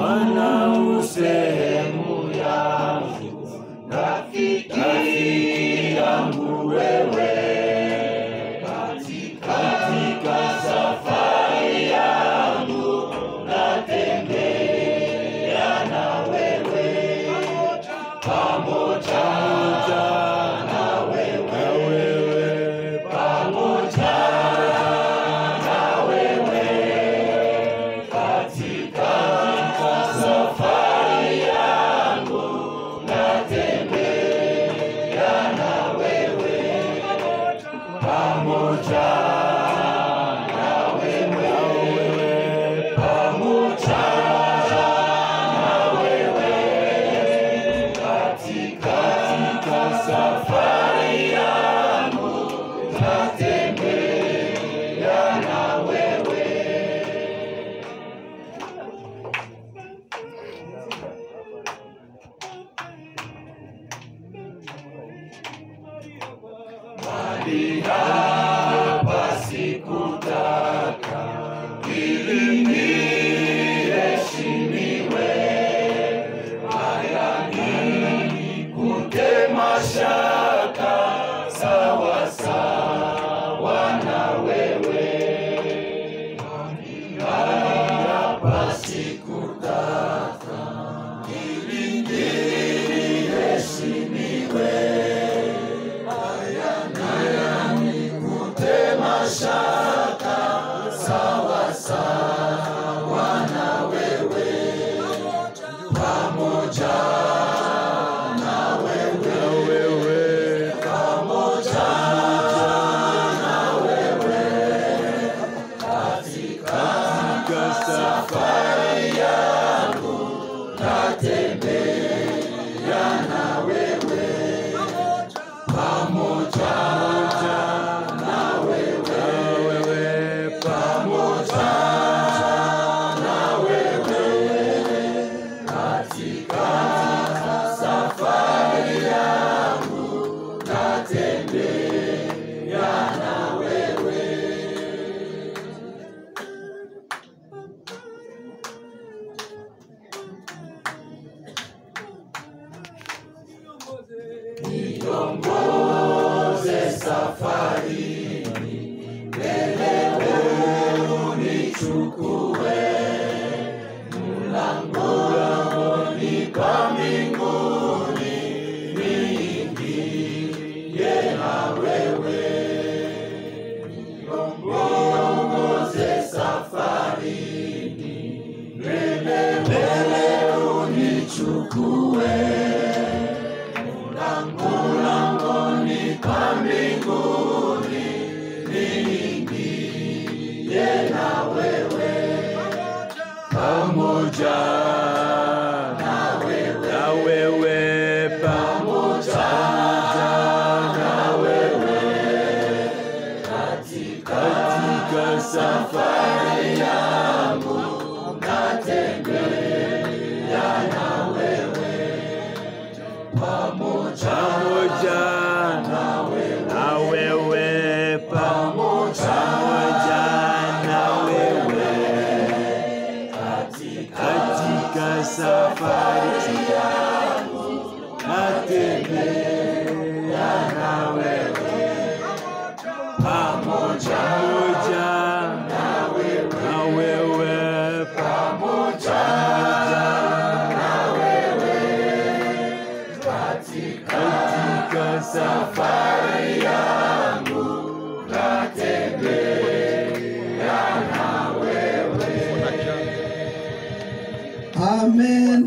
Bwana usehemu yangu, rafiki yangu wewe, katika safari yangu natembea na wewe, pamoja na wewe, pamoja na wewe, katika safari yangu natembea na wewe, pamoja na wewe, pamoja na wewe, katika safari yangu natembea na wewe. Mahali hapa sikutaka ili niheshimiwe, haya nikute mashaka sawa sawa na wewe. Mahali hapa sikutaka ili niheshimiwe, mashaka sawa sawa na wewe, pamoja na wewe, pamoja na wewe, katika safari yangu natembea na wewe, pamoja safari yangu natembea na wewe. Niongoze safarini, mbele unichukue, mlangoni pa mbinguni niingie na wewe. Niongoze safarini, mbele unichukue, mlangoni pa mbinguni niingie na wewe, pamoja na wewe, pamoja na wewe, katika safari yangu natembea na wewe, pamoja na wewe, pamoja na wewe, katika safari yangu natembea na wewe, pamoja na wewe, pamoja na wewe, katika safari yangu natembea na wewe. Amen.